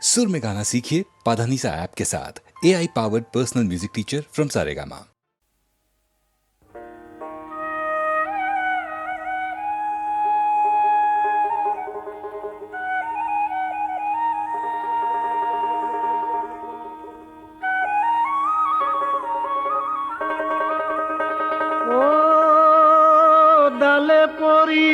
सुर में गाना सीखिए पाधानीसा ऐप के साथ। AI powered personal music teacher from Saregama. ডালে পরি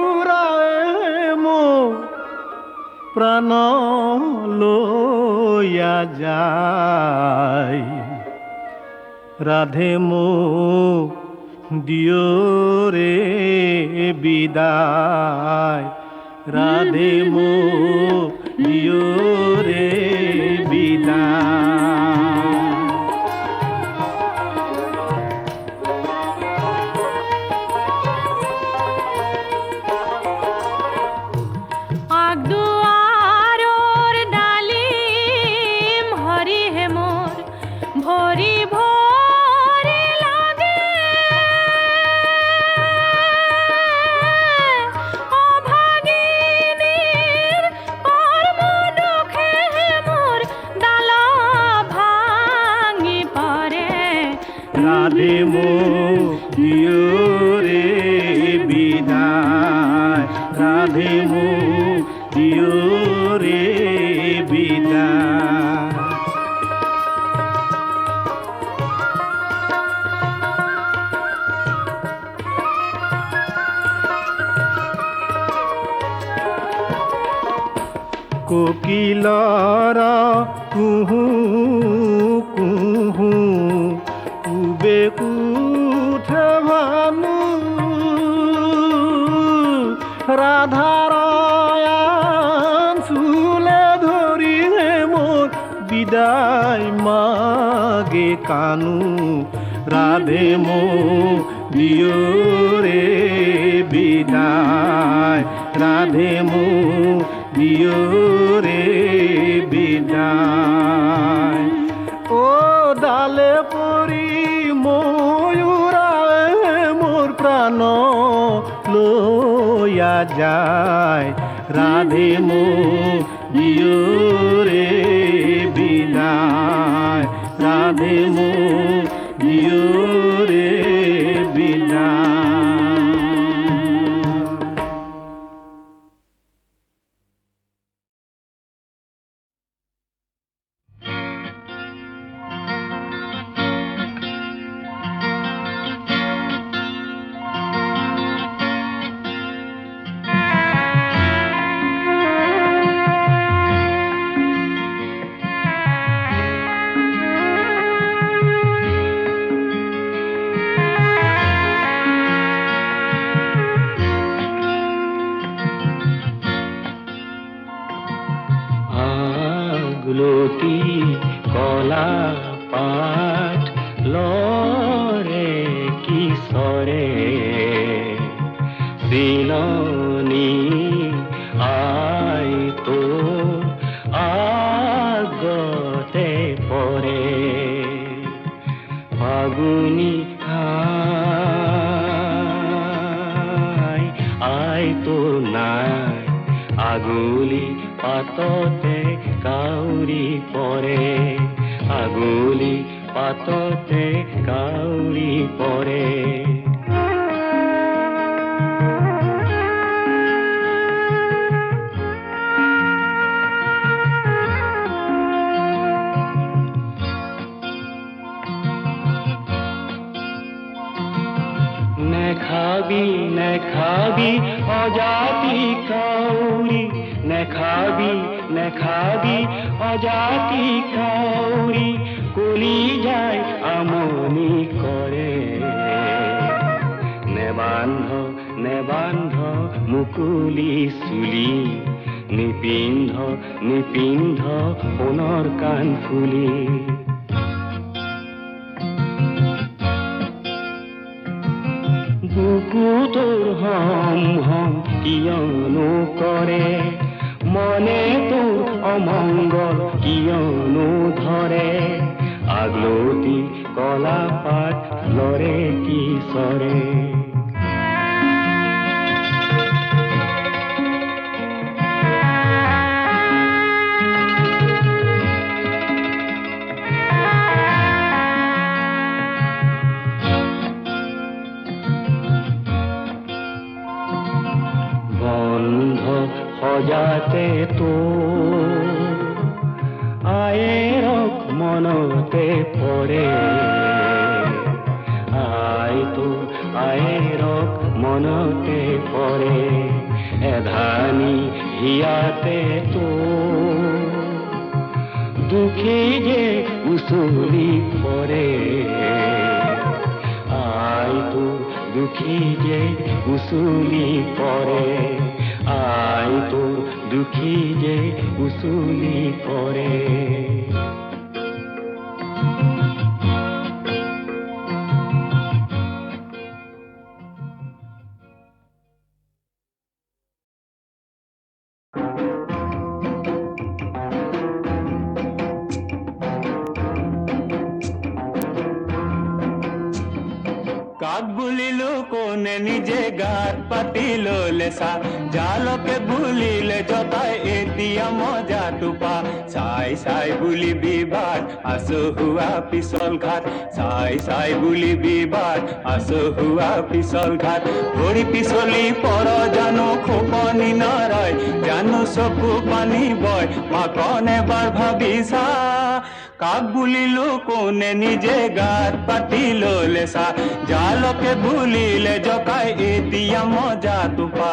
ময়ূরায় মো প্রাণ লইয়া যায় রাধে মো দিও রে বিদায় রাধে মো দিও রে বিদায় রাধে মো দিও রে বিদায় রাধে মো দিও রে বিদায় কোকিলর কুহু কুহু উবে উঠে ভানু রাধার চুলে ধরি মোর বিদায় মাগে কানু রাধে মো দিও রে বিদায় রাধে মো দিও রে বিদায় ও ডালে পরি ময়ূরায় মোর প্রাণ লইয়া যায় রাধে মো দিও রে বিদায় রাধে মো দিও রে বিদায় আগলতি কলা পাঠ লরে কিশোরে শিলনি আই তো আগতে পরে ফাগুনি আই তো নাই আগুলি পাততে কাউরি পরে আগুলি পাততে কাউরি পরে নেখাবি অজাতি কাউরি নেখাবি অজাতি কাউরি কলি যায় আমনি করে নেবান্ধ মুকুলি চুলি নিপিন্ধ সোণৰ কাণ ফুলি বুকু তোৰ হম কিয়নো কৰে মনে তোৰ অমংগল কিয়নো ধৰে আগলতি কলা পাত লৰে কিশোৰে বজাতে তো আয়েৰক মনতে পৰে আয়েৰক মনতে পৰে এধানি হিয়াতে তো দুখী যে উচলি পৰে আইতো দুখী যে উচলি পৰে আইতো দুখী যে উচলি পৰে কাক বুলিলো কোনে নিজে গাত পাতি ললে চা জালকে বুলিলে জতাই এতিয়া মজাটো পা চাই চাই বুলি বিবাদ আছো হুৱা পিছল ঘাট চাই চাই বুলি বিবাদ আছো হুৱা পিছল ঘাট ভৰি পিছলি পৰ জানো খোপনি নৰয় জানো চকু পানী বয় মাকন এবাৰ ভাবি চা কাক বুলিলো কোনে নিজে গাত পাতি ললে চা জালকে বুলিলে জকাই এতিয়া মজাটো পা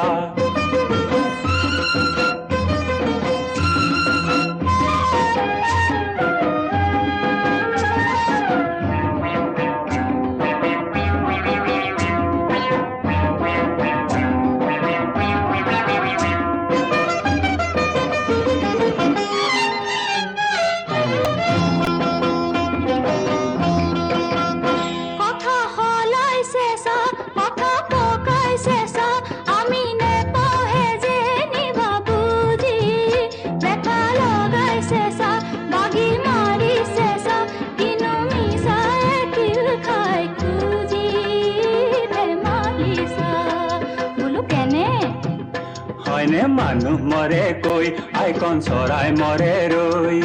মানুহ মৰে কৈ আইকন চৰাই মৰে ৰৈ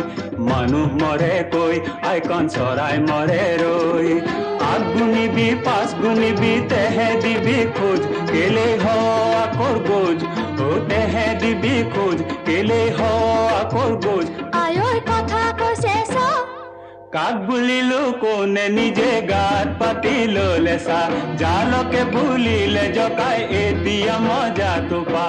মানুহ মৰে কৈ আইকন চৰাই মৰে ৰৈ আগুনিবি পাঁচ গুনিবি তেহে দিবি খোজ কেলে হ আকৰ গোজ ও তেহে দিবি খোজ কেলে হ আকৰ গোজ আয়ৈ কথা কৈছে কাক বুলিলো কোনে নিজে গাত পাতি ললে চা জালকে বুলিলে জকাই এতিয়া মজাটো পা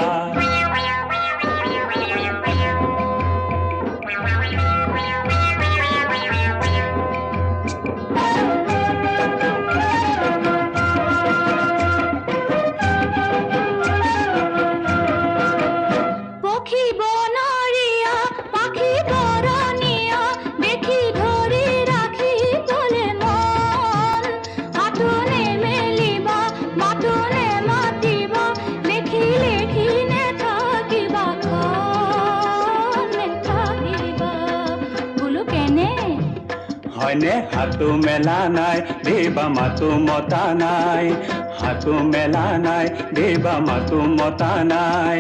হয়নে হাতো মেলা নাই দেবা মাতো মতা নাই হাতো মেলা নাই দেবা মাতো মতা নাই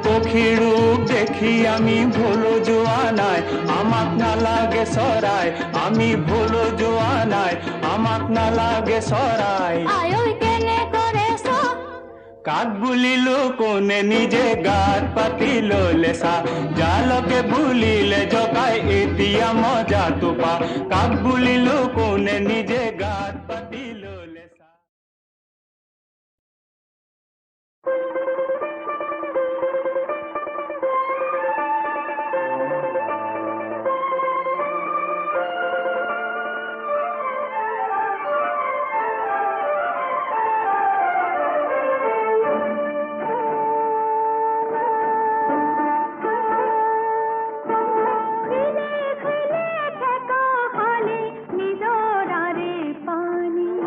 পক্ষী ৰূপ দেখি আমি ভুলো যোৱা নাই আমাক নালাগে চৰাই আমি ভুলো যোৱা নাই আমাক নালাগে চৰাই আয়ৈ কেনে কৰে কাক বুলিলো কোনে নিজে গাত পাতি ললে চা জালকে বুলিলে জকাই এতিয়া মজাটো পা কাক বুলিলো কোনে নিজে গাত পাতি ললে চা নিজৰাৰে পানী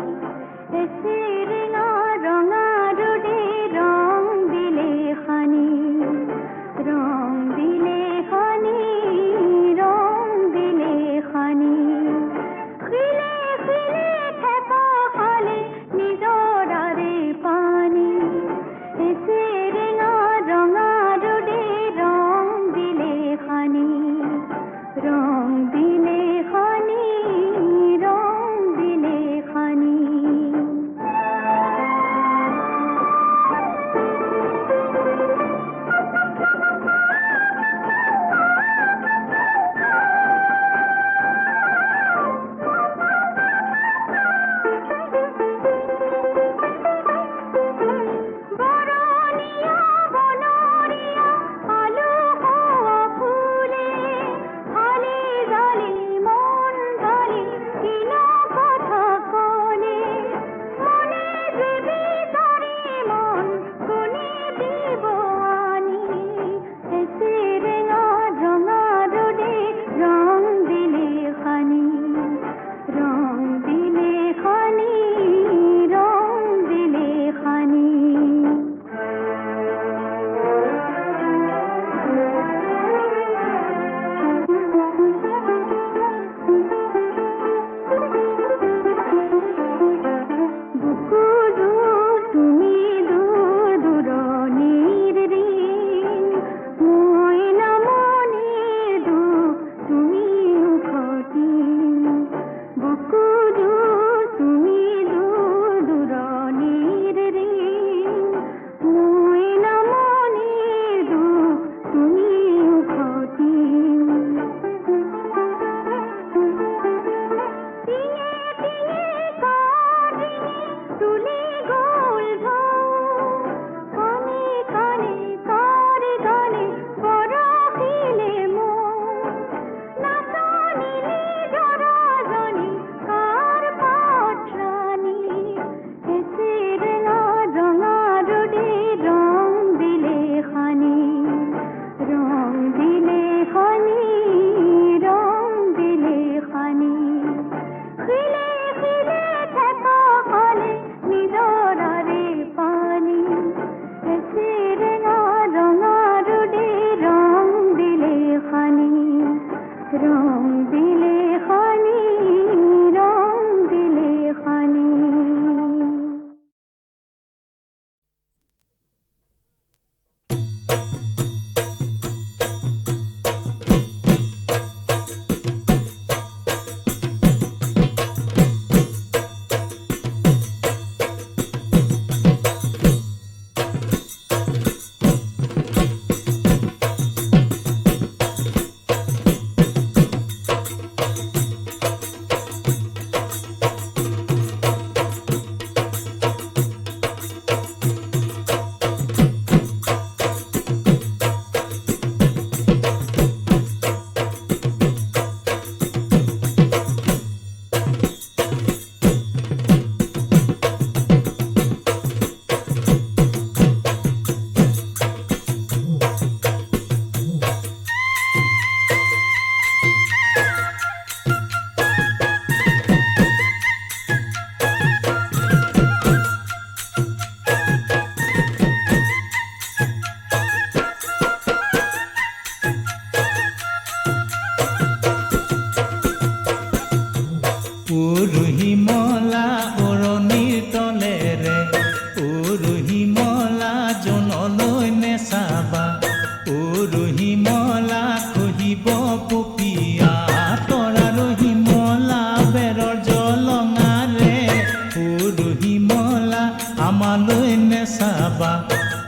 চাবা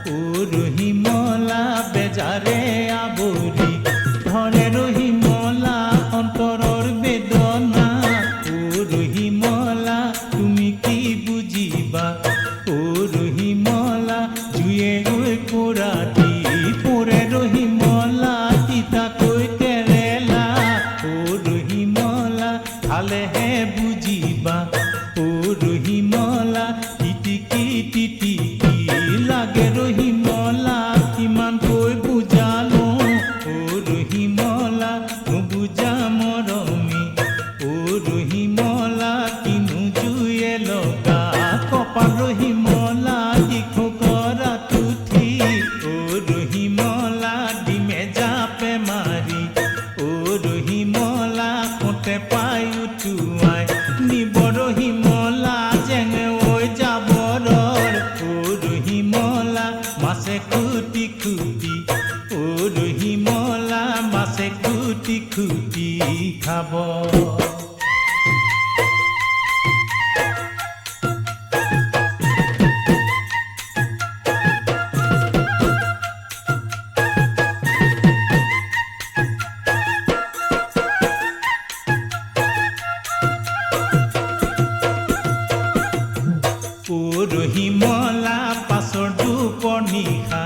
ও ৰহিমলা বেজাৰে আৱৰি ধৰে ৰহিমলা অন্তৰৰ বেদনা ও ৰহিমলা তুমি কি বুজিবা ও ৰহিমলা জুয়ে গৈ পোৰাতি পোৰে ৰহিমলা তিতাকৈ কেৰেলা ও ৰহিমলা খালেহে বুজিবা ও ৰহিমলা তিতিকি তিতিকি লাগে ৰহিমলা কিমানকৈ বুজালো ও ৰহিমলা নুবুজা মৰমী ও ৰহিমলা কিনো জুয়ে লগা কপাল ৰহিমলা দিখো কৰা তুঠি ও ৰহিমলা ডিমে জাপে মাৰি ও ৰহিমলা কোটে পাই উঠুৱাই নিব ৰহিমলা জেঙে ঐ যাবৰ ও ৰহিমলা মাছে খুটি খুটি ও ৰহিমলা মাছে খুটি খুটি খাব ও ৰহিমলা পাছৰ দুপৰ নিশা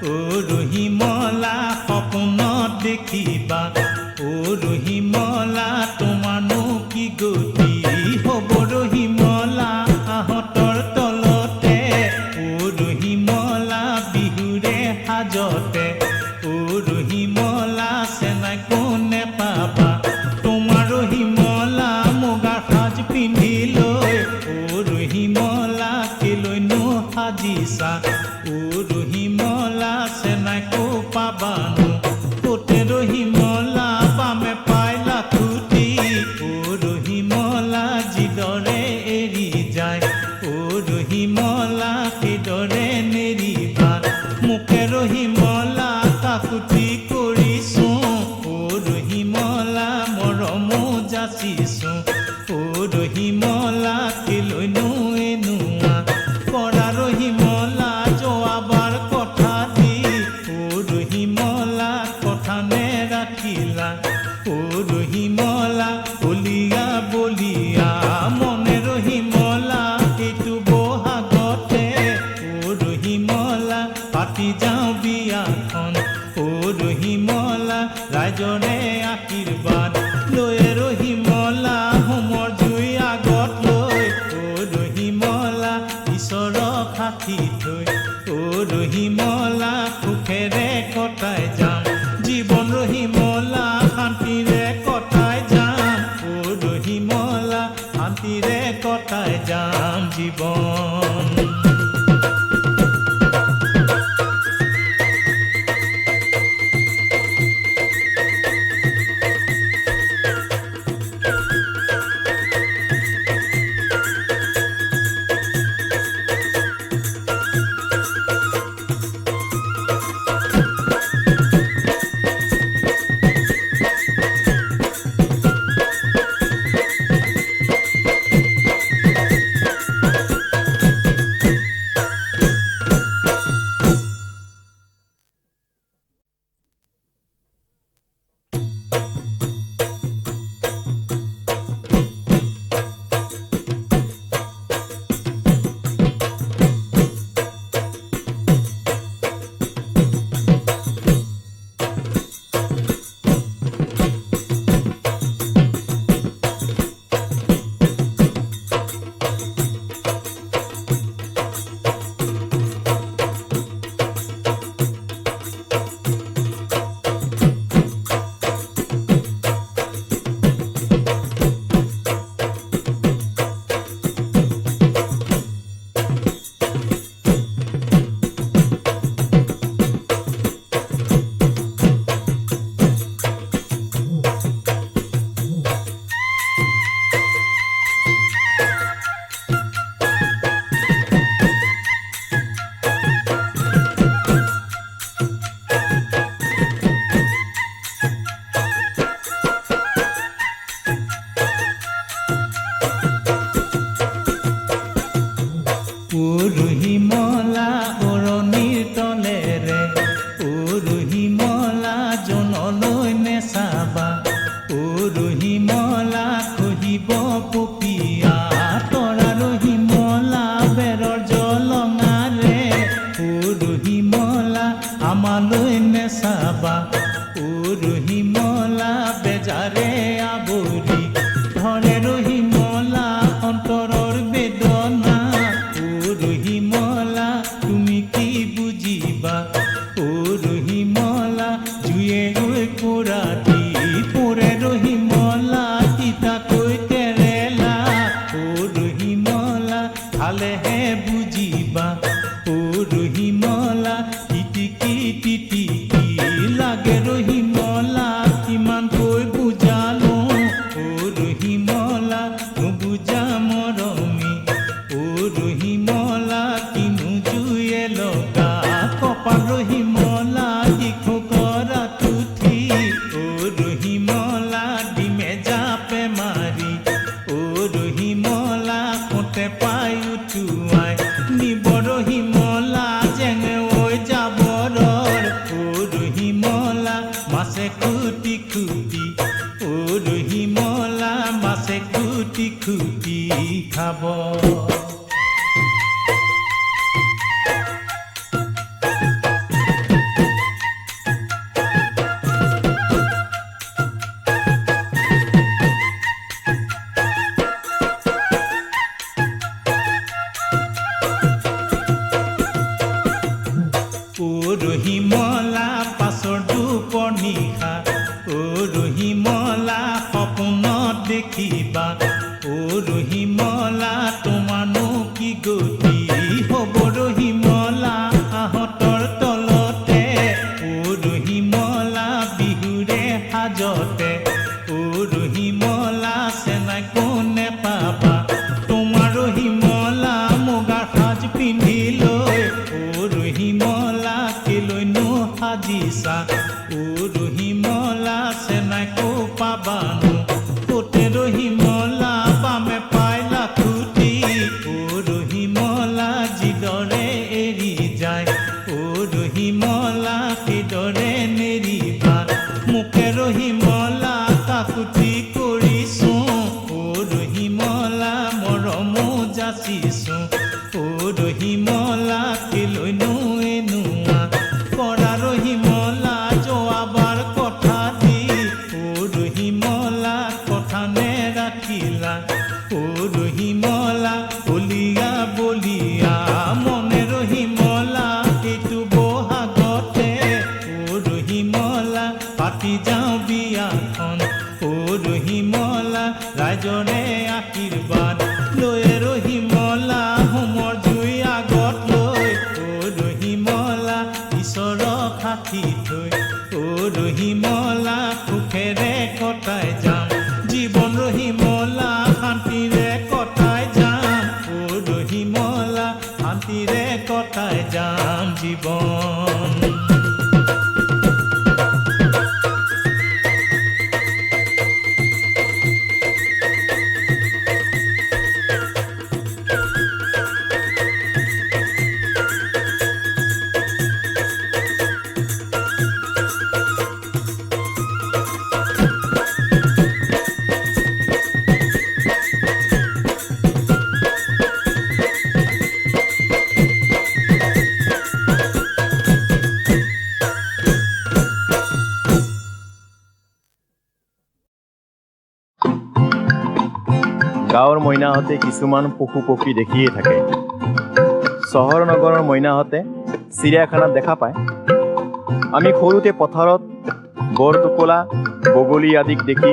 ও ৰহিমলা সপোনত দেখিবা ও ৰহিমলা তোমাৰনো কি গতি হ'ব ৰহিমলা আহঁতৰ তলতে ও ৰহিমলা বিহুৰে সাজতে ও ৰহিমলা চেনাই কোনে পাবা তোমাৰ ৰহিমলা মুগাৰ সাজ পিন্ধি লৈ ও ৰহিমলা কেলৈনো সাজিছা ও ৰহিমলা চেনাইকো পাবানো কোটে ৰহিমলা বামে পাইলা খুটি ও ৰহিমলা যিদৰে এৰি যায় ও ৰহিমলা সেইদৰে নেৰিবা মুখে ৰহিমলা কাকুতি কৰিছো ও ৰহিমলা মৰমো যাচিছো ও ৰহিমলা কেলৈনো এনুৱা কৰা ৰহিমলা জৱাবাৰ কথা দি ও ৰহিমলা কথা নেৰাখিলা ও ৰহিমলা বলিয়া বলিয়া মনে ৰহিমলা এইটো বহাগতে ও ৰহিমলা পাতি যাওঁ বিয়াখন ও ৰহিমলা ৰাইজৰে আশীৰ্বাদ লৈ ৰহিমলা হোমৰ জুই আগত লৈ ও ৰহিমলা ঈশ্বৰক সাক্ষী থৈ ও ৰহিমলা সুখেৰে কটাই যাম জীৱন ৰহিমলা শান্তিৰে কটাই যাম ও ৰহিমলা শান্তিৰে কটাই যাম জীৱন আমালৈ নেচাবা ও ৰহিমলা বেজাৰে আৱৰি ধৰে ৰহিমলা অন্তৰৰ বেদনা ও ৰহিমলা তুমি কি বুজিবা ও ৰহিমলা জুয়ে গৈ কোৰাটি পৰে ৰহিমলা তিতাকৈ তেৰেলা ও ৰহিমলা খালেহে বুজিবা ও ৰহিমলা টিটিকি টিটিকি লাগে ৰহিমলা কিমানকৈ বুজালো ও ৰহিমলা নুবুজা মৰমী ও ৰহিমলা কিনো জুয়ে লগা কপাল ৰহিমলা দিখো কৰা তুঠি ও ৰহিমলা ডিমে জাপে মাৰি ও ৰহিমলা কোতে পাই উঠুৱাই নিব ৰহিমলা জেঙে ঐ যাবৰ ও ৰহিমলা মাছে খুটি খুটি ও ৰহিমলা মাছে খুটি খুটি খাব ও ৰহিমলা পাছৰ দুপৰ নিশা ও ৰহিমলা সপোনত দেখিবা ও ৰহিমলা তোমাৰনো কি গতি হ'ব ৰহিমলা আহঁতৰ তলতে ও ৰহিমলা বিহুৰে সাজতে ও ৰহিমলা চেনাই কোনে পাবা তোমাৰ ৰহিমলা মুগাৰ সাজ পিন্ধি লৈ ও ৰহিমলা কেলৈনো সাজিছা ও ৰহিমলা চেনাইকো পাবানো কোতে ৰহিমলা বামে পাইলা খুটি ও ৰহিমলা যিদৰে এৰি যায় ও ৰহিমলা সেইদৰে নেৰিবা মোকে ৰহিমলা কাকুতি কৰিছো ও ৰহিমলা মৰমো যাচিছো ও ৰহিমলা কেলৈনো এনুৱা কৰা ৰহিমলা যোৱাবাৰ কথা দি ও ৰহিমলা কথা নেৰাখিলা ও ৰহিমলা বলিয়া বলিয়া মনে ৰহিমলা এইটো বহাগতে ও ৰহিমলা পাতি যাওঁ বিয়াখন ও ৰহিমলা ৰাইজৰে আশীৰ্বাদ লৈ ৰহিমলা হোমৰ জুই আগত লৈ ও ৰহিমলা ঈশ্বৰক সাক্ষী থৈ ও ৰহিমলা সুখেৰে কটাই যাম জীৱন ৰহিমলা শান্তিৰে কটাই যাম ও ৰহিমলা শান্তিৰে কটাই যাম জীৱন গাঁৱৰ মইনাহঁতে কিছুমান পশু পক্ষী দেখিয়ে থাকে চহৰ নগৰৰ মইনাহঁতে চিৰিয়াখানাত দেখা পায় আমি সৰুতে পথাৰত বৰটোকোলা বগলী আদিক দেখি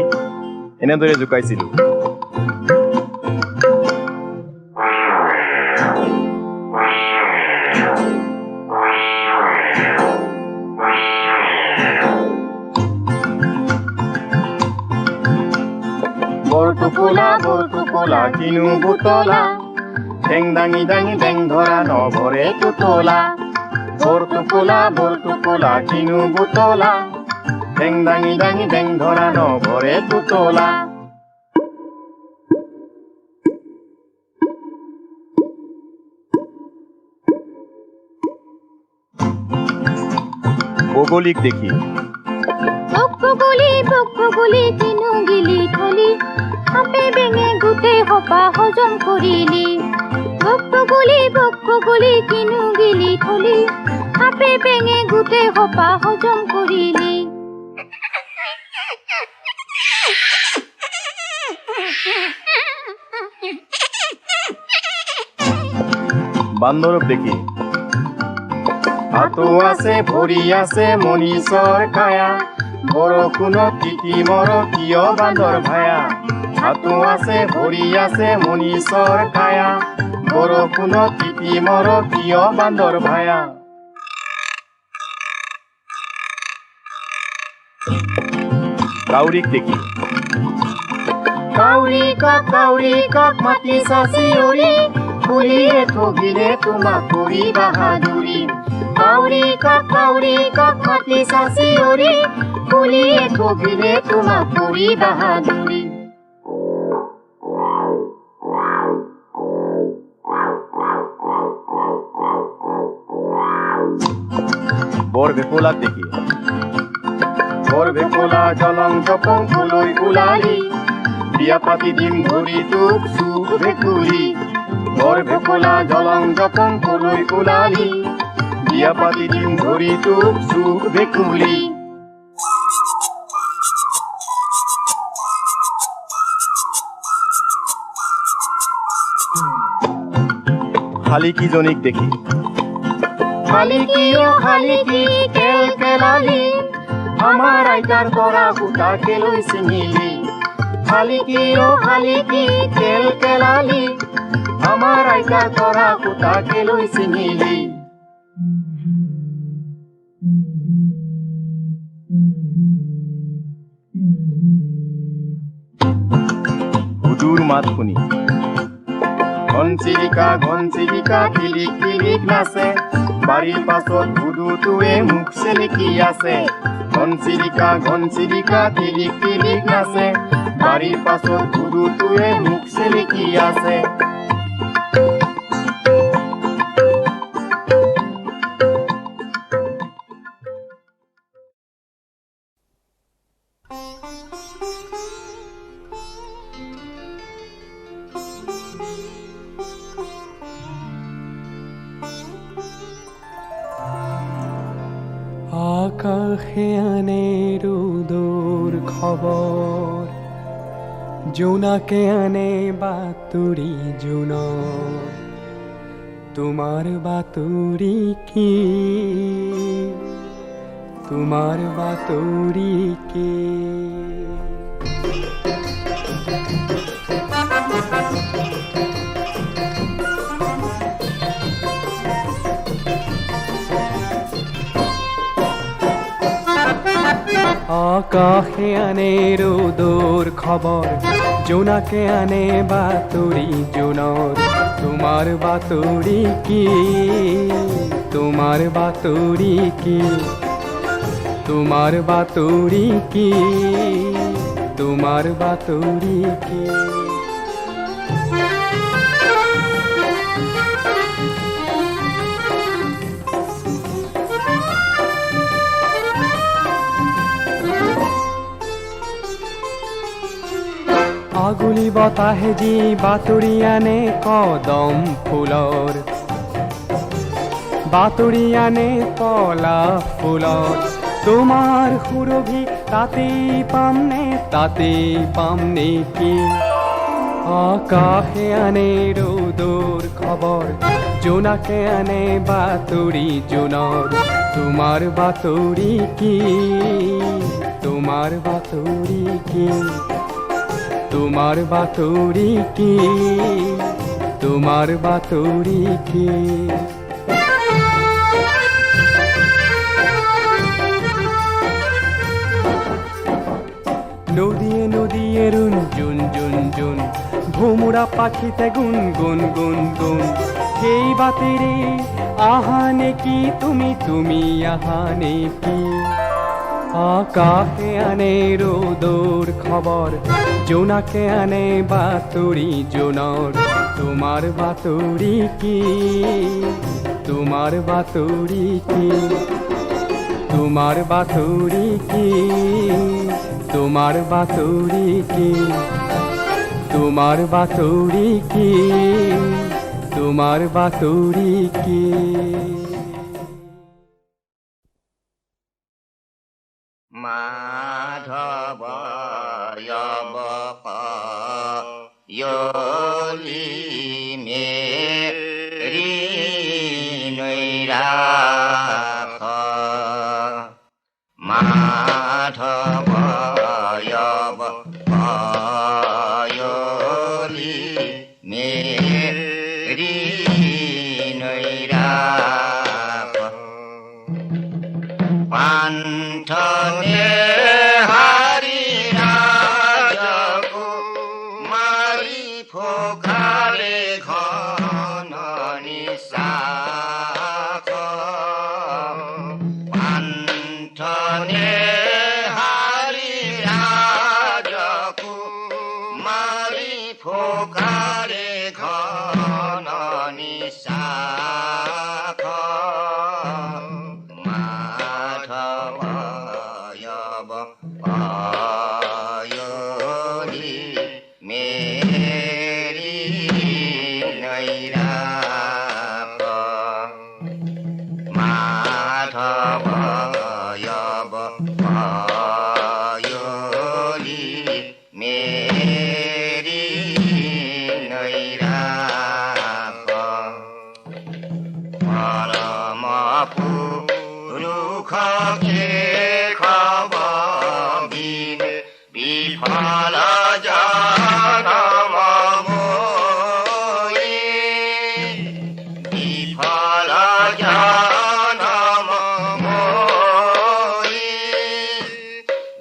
এনেদৰে জোকাইছিলোঁ বৰটোকোলা কিনো বুটলা ঠেং দাঙি দাঙি ঠেং ধৰা নভৰে তুতলা বৰটোকোলা কিনো বুটলা ঠেং দাঙি দাঙি ঠেং ধৰা নভৰে তুতলা বগলীক দেখি বগলী কিনো গিলি থলি সাপে বেঙে গোটেই সপা হজম কৰিলি বগলী কিনো গিলি থলি সাপে বেঙে গোটেই সোপা হজম কৰিলি বান্দৰক দেখি হাতো আছে ভৰি আছে মনীষৰ কায়া বৰষুণত তিতি মৰ কিয় বান্দৰ ভায়া হাতো আছে ভৰি আছে মনীষৰ কায়া বৰষুণত তিতি মৰ কিয় বান্দৰ ভায়া কাউৰীক দেখি কাউৰী কাক মাতি চাচিয়ৰী ফুলিয়ে ঠগিলে তোমাক কৰি বাহাদুৰি কাউৰী কাক মাতি চাচিয়ৰী ফুলিয়ে ঠগিলে তোমাক কৰি বাহাদুৰি বৰ ভেকুলাক দেখি বৰ ভেকুলা জলং জপং ফুলৈ ওলালি বিয়া পাতি দিম ধৰি তোক চুক ভেকুলি বৰ ভেকুলা জলং জপং ফুলৈ ওলালি বিয়া পাতি দিম ধৰি তোক চুক ভেকুলি শালিকীজনীক দেখি শালিকী কেল কেলালি আমাৰ আইতাৰ পৰা সূতা কেলৈ ছিঙিলি শালিকী কেল কেলালি আমাৰ আইতাৰ পৰা সূতা কেলৈ ছিঙিলি হুদুৰ মাত শুনি ঘনচিৰিকা কিলিক কিলিক নাচে বাৰীৰ পাছত হুদুটোৱে মুখ চেলেকি আছে ঘনচিৰিকা কিলিক কিলিক নাচে বাৰীৰ পাছত হুদুটোৱে মুখ চেলেকি আছে আকাশে আনে ৰোদৰ খবৰ জোনাকে আনে বাতৰি জোনৰ তোমাৰ বাতৰি কি তোমাৰ বাতৰি কি আকাশে আনে ৰোদৰ খবৰ জোনাকে আনে বাতৰি জোনৰ তোমাৰ বাতৰি কি তোমাৰ বাতৰি কি তোমাৰ বাতৰি কি তোমাৰ বাতৰি কি আগুলি বতাহে যি বাতৰি আনে কদম ফুলৰ বাতৰি আনে পলাশ ফুলৰ তোমাৰ সুৰভি তাতেই পাম নেকি আকাশে আনে ৰ'দৰ খবৰ জোনাকে আনে বাতৰি জোনৰ তোমাৰ বাতৰি কি তোমাৰ বাতৰি কি তোমাৰ বাতৰি কি তোমাৰ বাতৰি কি নদীয়ে নদীয়ে ৰুণ জুন জুন জুন ভোমোৰা পাখিতে গুণ গুণ গুণ গুণ সেই বাতেৰে আহা নেকি তুমি আহা নেকি আকাশে আনে ৰ'দৰ খবৰ জোনাকে আনে বাতৰি জোনৰ তোমাৰ বাতৰি কি তোমাৰ বাতৰি কি তোমাৰ বাতৰি কি তোমাৰ বাতৰি কি তোমাৰ বাতৰি কি তোমাৰ বাতৰি কি মাধৱয়ব ভয়লি মেৰি নৈৰাপ পান্থনে হাৰি ৰাজকো মাৰি ফোকাৰে ঘন নিশাখ পান্থনে হাৰি ৰাজকো মাৰি ফোকাৰে ঘন নিশাখ মাধৱয়ব ভয়লি মেৰি নৈৰাপ মাধৱয়ব ভয়লি মেৰি নৈৰাপ পৰম পুৰুষ কেশৱ বিন বিফল জনম মোই বিফল জনম মোই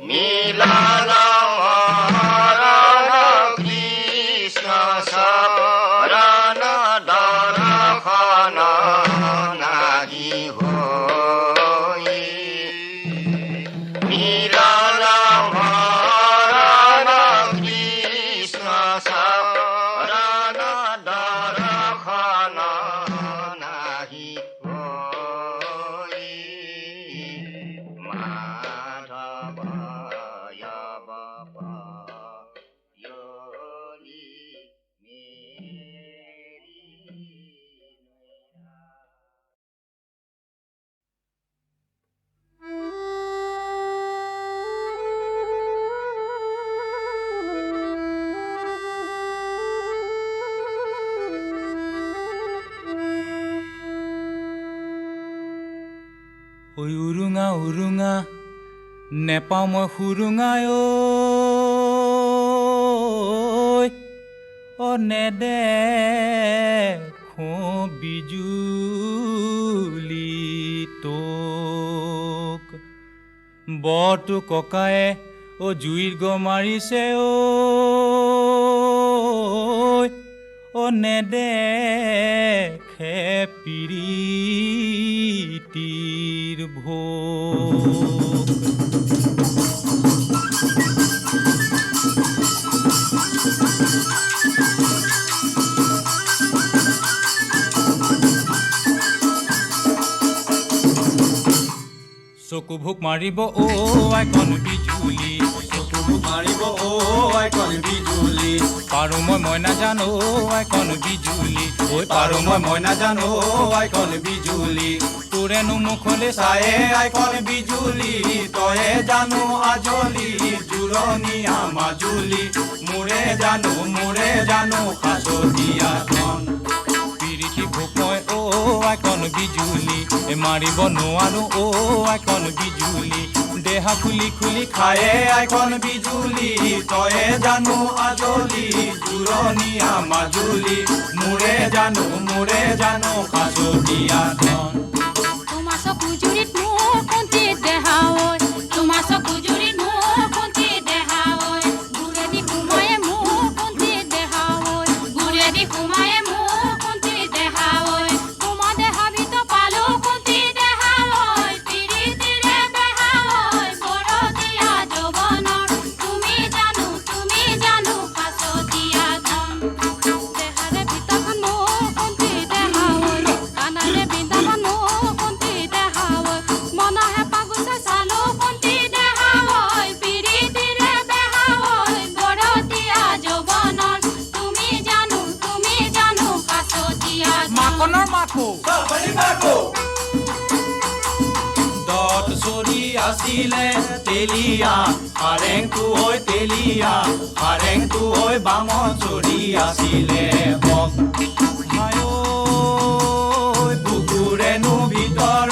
মিলন মৰণ কৃষ্ণ শৰণ দৰ্শন নাহি হৈ মিলন মৰণ কৃষ্ণ শৰণ দৰ্শন নাহি হৈ মাধৱয়ব ভয়লি মেৰি ঐ উৰুঙা উৰুঙা নেপাওঁ মই সুৰুঙাই ঐ নেদেখো বিজুলি তোক বৰটো ককায়ে জুইৰ গ মাৰিছে ঐ নেদেখে প্ৰীতিৰ ভোগ চকু ভোক মাৰিব আইকন বিজুলি চকু ভোক মাৰিব আইকন বিজুলি পাৰো মই নাজানো আইকন বিজুলি ঐ পাৰো মই নাজানো আইকন বিজুলি তোৰেনো মুখলে চায়ে আইকন বিজুলি তয়ে জানো আজলি জোৰণীয়া মাজুলি মোৰে জানো সাঁচতীয়াখন পিৰিতি ভোক মই আইকন বিজুলি মাৰিব নোৱাৰো আইকন বিজুলি দেহা খুলি খুলি খায়ে আইকন বিজুলি তয়ে জানো আজলি জোৰণীয়া মাজুলি মোৰে জানো সাঁচতীয়াখন তোমাৰ চকুজুৰিত মোৰ কণ্ঠিত দেহা ঐ তোমাৰ চকুজুৰিত মোৰ কণ্ঠিত দেহা ঐ গুৰেদি সোমায়ে মোৰ কণ্ঠিত দেহা ঐ গুৰেদি সোমায়ে মোৰ কণ্ঠিত দেহা ঐ তোমাৰ দেহা ভিতৰ পালো কণ্ঠিত দেহা ঐ পিৰিতিৰে দেহা ঐ বৰতীয়া যৌৱনৰ তুমি জানো সাঁচতীয়াখন দেহাৰে ভিতৰখন মোৰ কণ্ঠিত দেহা ঐ কাণাৰে বৃন্দাবন মোৰ কণ্ঠিত দেহা ঐ মনহে পাগুচে চালো কণ্ঠিত দেহা ঐ পিৰিতিৰে দেহা ঐ বৰতীয়া যৌৱনৰ তুমি জানো সাঁচতীয়াখন মাকনৰ মাকো দত চৰি আছিলে তেলিয়া হাৰেংটো হৈ বাম চৰি আছিলে বুকুৰেনো ভিতৰ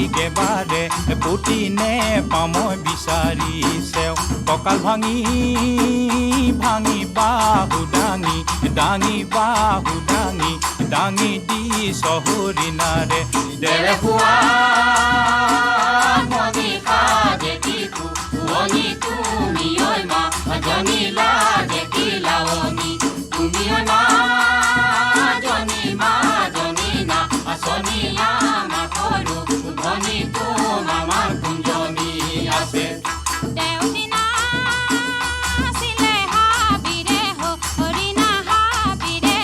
একেবাৰে পুতি নে পামই বিচাৰিছে কঁকাল ভাঙি ভাঙি বাহু দাঙি দাঙি বাহু দাঙি দাঙি দি চহৰি নাৰে দেৰে হোৱা মনি কাজে কিকু মনি তুমি ঐ মা জনি লাজে কি লাওনি তুমি ঐ মা জনি না আসনি আমার সৰু ধনী তোমাৰ কুঞ্জনী আছে দেউদিনা আছিলে হাবিৰে হৰিণা হাবিৰে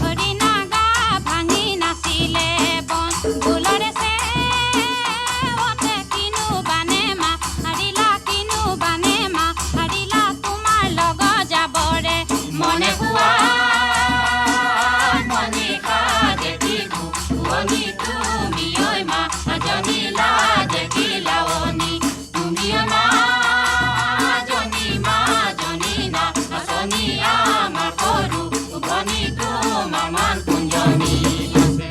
হৰিণা গা ভাঙি নাছিলে বন ফুলৰে চেৱতে কিনো বানে মা হাৰিলা কিনো বানে মা হাৰিলা তোমাৰ লগত যাবৰে মনে হোৱা মনি কাজে কিকু মনি তুমি ঐ মা জনি লাজে কি লাওনি তুমি ঐ মা জনি না আসনি আমার সৰু ধনী তোমাৰ কুঞ্জনী আছে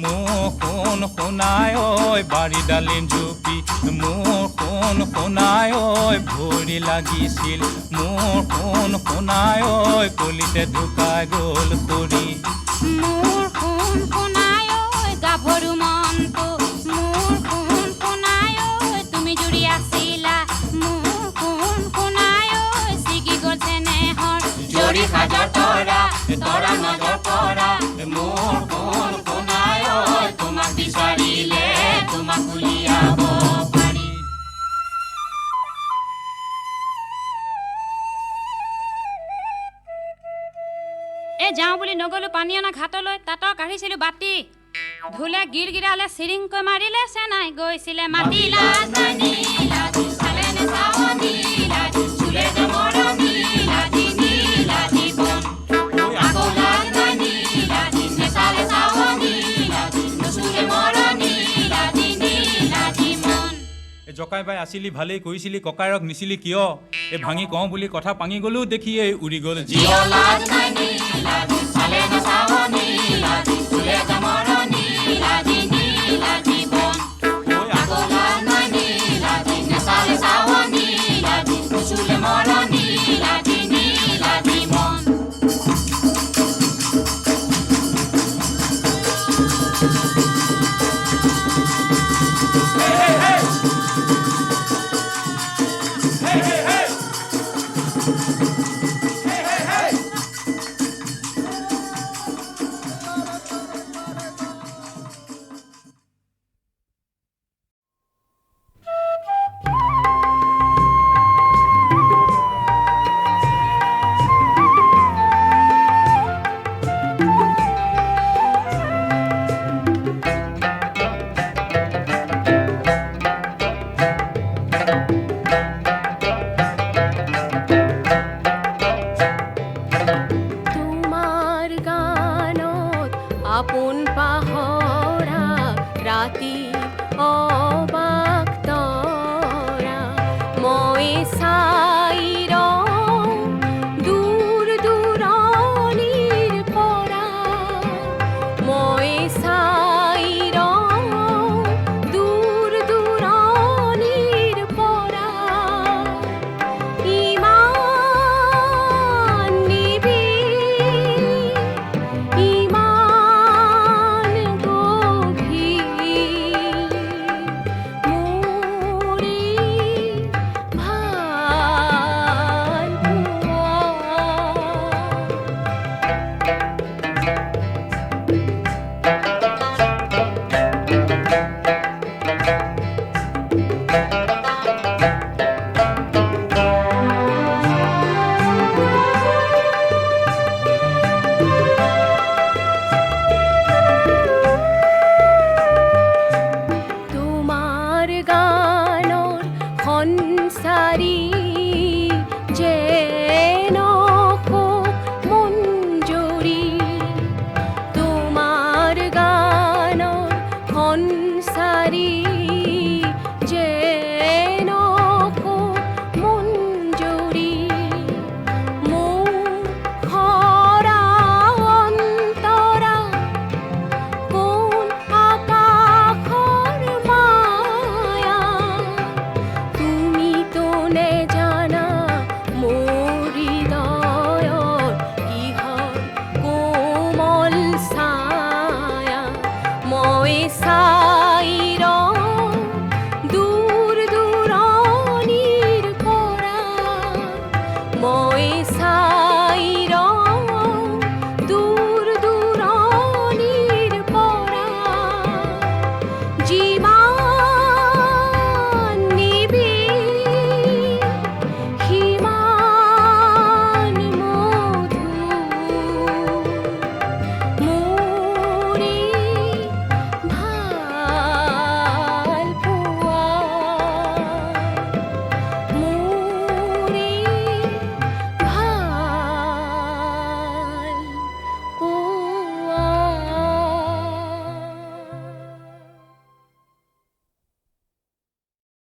মোৰ সোণ সোণাই ঐ বাৰী ডালিম জুপি মোৰ সোণ সোণাই ঐ ভৰি লাগিছিল মোৰ সোণ সোণাই ঐ কলিতে ঢুকাই গ'ল সৰি মোৰ সোণ সোণাই ঐ গাভৰু মনটো মোৰ সোণ সোণাই ঐ তুমি জুৰি আছিলা মোৰ সোণ সোণাই ঐ ছিগি গ'ল চেনেহৰ জৰি সাজৰ তৰা তৰা নজৰ পৰা মোৰ সোণ সোণাই ঐ তোমাক বিচাৰিলে তোমাক উলিয়াব পাৰি যাওঁ বুলি নগলো পানী অনা ঘাটলৈ তাঁতৰ কাঢ়িছিলো বাতি ধুলে গিৰগিৰালে চিৰিংকৈ মাৰিলে চেনাই গৈছিলে মাটি লাজ নাই নীলাজি চালে নে চাৱনী লাজি চুলে জমৰণী লাজি নীলাজি বন আকৌ লাজ নাই নীলাজি নেচালে চাৱনী লাজি নুচুলে মৰণী লাজি নীলাজি মন জকাই বাই আছিলি ভালেই কৰিছিলি ককাইৰক নিছিলি কিয় এই ভাঙি কওঁ বুলি কথা পাঙি গ'লো দেখি এই উৰি গ'ল জিয় লাজ নাই নীলাজি চালে নে চাৱনী লাজি চুলে জমৰণী লাজি নীলাজি বন আকৌ লাজ নাই নীলাজি নেচালে চাৱনী লাজি নুচুলে মৰণী লাজি নীলাজি মন আপোন পাহৰা ৰাতি অবাক তৰা মই চাই ৰওঁ দূৰ দূৰণিৰ পৰা মই চাই